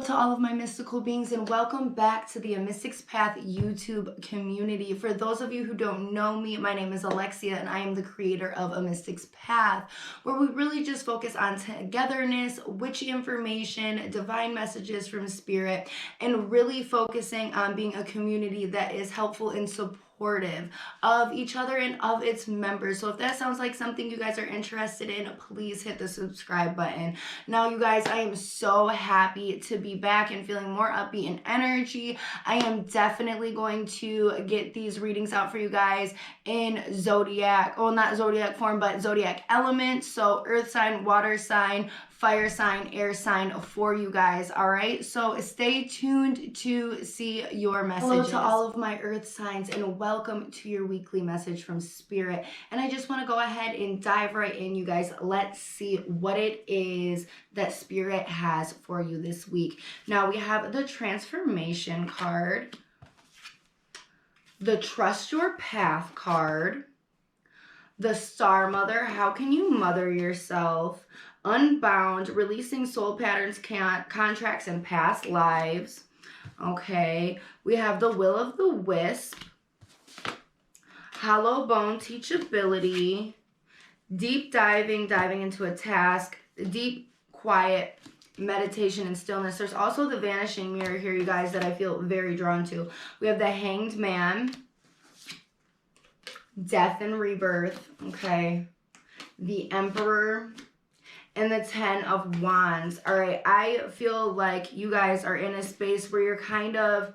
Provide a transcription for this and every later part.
to all of my mystical beings, and welcome back to the amysticspath YouTube community. For those of you who don't know me, my name is Alexia and I am the creator of amysticspath, where we really just focus on togetherness, witchy information, divine messages from spirit, and really focusing on being a community that is helpful and supportive of each other and of its members. So if that sounds like something you guys are interested in, please hit the subscribe button. Now, you guys, I am so happy to be back and feeling more upbeat in energy. I am definitely going to get these readings out for you guys in zodiac, well, not zodiac form, but zodiac elements. So earth sign, water sign, fire sign, air sign for you guys. All right, so stay tuned to see your messages. Hello to all of my earth signs and welcome to your weekly message from spirit. And I just want to go ahead and dive right in, you guys. Let's see what it is that spirit has for you this week. Now we have the transformation card, the trust your path card, the star mother, how can you mother yourself, unbound, releasing soul patterns, contracts, and past lives. Okay, we have the will of the wisp, hollow bone, teachability, deep diving into a task, deep quiet, meditation and stillness. There's also the vanishing mirror here, you guys, that I feel very drawn to. We have the hanged man, death and rebirth, okay, the emperor, and the 10 of wands. All right, I feel like you guys are in a space where you're kind of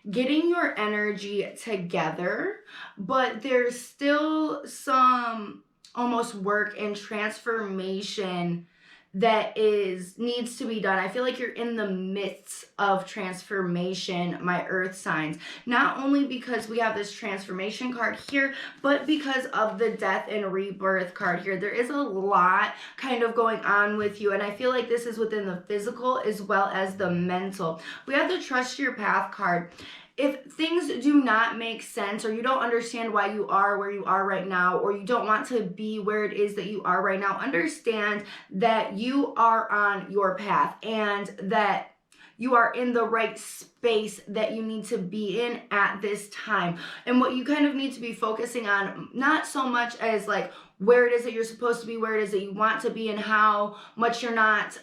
getting your energy together, but there's still some almost work and transformation that needs to be done. I feel like you're in the midst of transformation, my earth signs. Not only because we have this transformation card here, but because of the death and rebirth card here. There is a lot kind of going on with you, and I feel like this is within the physical as well as the mental. We have the trust your path card. If things do not make sense, or you don't understand why you are where you are right now, or you don't want to be where it is that you are right now, understand that you are on your path and that you are in the right space that you need to be in at this time. And what you kind of need to be focusing on, not so much as like where it is that you're supposed to be, where it is that you want to be, and how much you're not,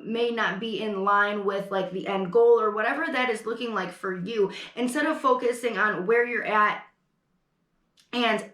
may not be in line with like the end goal or whatever that is looking like for you. Instead of focusing on where you're at and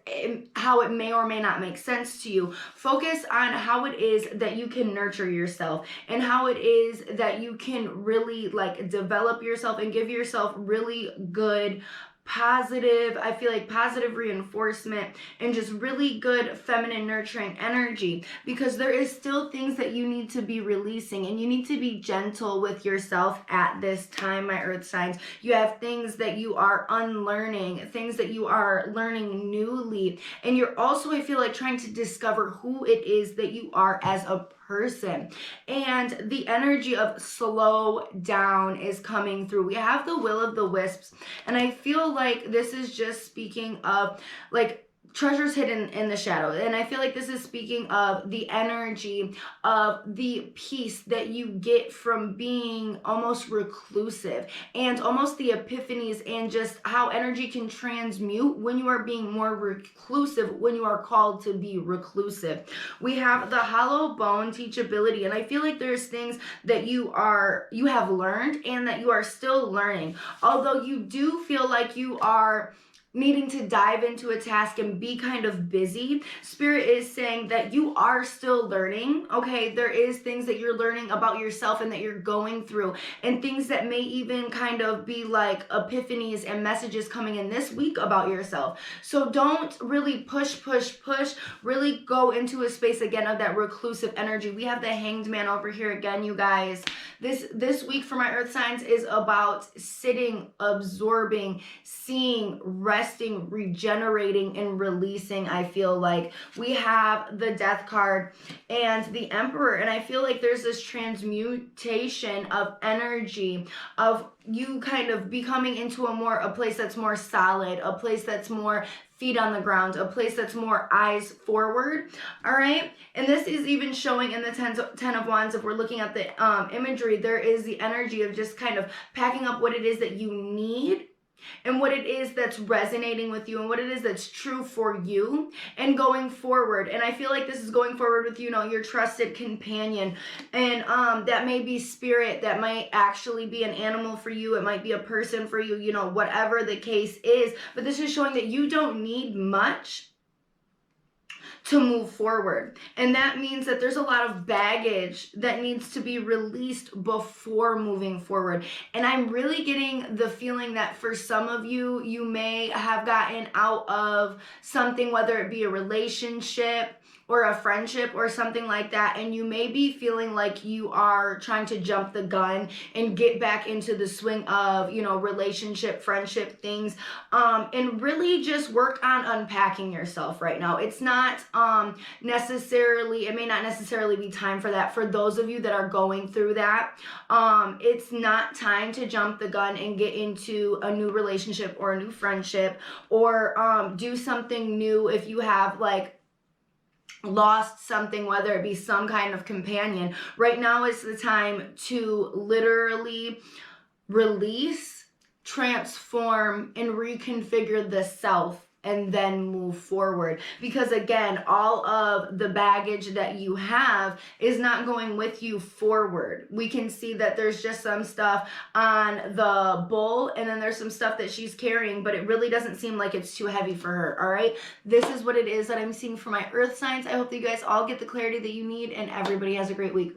how it may or may not make sense to you, focus on how it is that you can nurture yourself and how it is that you can really like develop yourself and give yourself really good positive, I feel like positive reinforcement and just really good feminine nurturing energy, because there is still things that you need to be releasing, and you need to be gentle with yourself at this time, my earth signs. You have things that you are unlearning, things that you are learning newly, and you're also, I feel like, trying to discover who it is that you are as a person. And the energy of slow down is coming through. We have the will of the wisps, and I feel like this is just speaking of like treasures hidden in the shadow. And I feel like this is speaking of the energy of the peace that you get from being almost reclusive, and almost the epiphanies, and just how energy can transmute when you are being more reclusive, when you are called to be reclusive. We have the hollow bone, teachability, and I feel like there's things that you have learned and that you are still learning. Although you do feel like you are needing to dive into a task and be kind of busy, spirit is saying that you are still learning, okay? There is things that you're learning about yourself and that you're going through, and things that may even kind of be like epiphanies and messages coming in this week about yourself. So don't really push, really go into a space again of that reclusive energy. We have the hanged man over here again, you guys. This week for my earth signs is about sitting, absorbing, seeing, resting, resting, regenerating, and releasing, I feel like. We have the Death card and the Emperor, and I feel like there's this transmutation of energy, of you kind of becoming into a place that's more solid, a place that's more feet on the ground, a place that's more eyes forward. All right, and this is even showing in the 10 of Wands. If we're looking at the imagery, there is the energy of just kind of packing up what it is that you need and what it is that's resonating with you and what it is that's true for you and going forward. And I feel like this is going forward with, you know, your trusted companion, and that may be spirit, that might actually be an animal for you, it might be a person for you, you know, whatever the case is. But this is showing that you don't need much to move forward. And that means that there's a lot of baggage that needs to be released before moving forward. And I'm really getting the feeling that for some of you, you may have gotten out of something, whether it be a relationship or a friendship or something like that, and you may be feeling like you are trying to jump the gun and get back into the swing of, you know, relationship, friendship things, and really just work on unpacking yourself right now. It's not necessarily, it may not necessarily be time for that. For those of you that are going through that, it's not time to jump the gun and get into a new relationship or a new friendship, or do something new if you have like lost something, whether it be some kind of companion. Right now is the time to literally release, transform, and reconfigure the self, and then move forward. Because again, all of the baggage that you have is not going with you forward. We can see that there's just some stuff on the bull, and then there's some stuff that she's carrying, but it really doesn't seem like it's too heavy for her. All right, this is what it is that I'm seeing for my earth signs. I hope that you guys all get the clarity that you need, and everybody has a great week.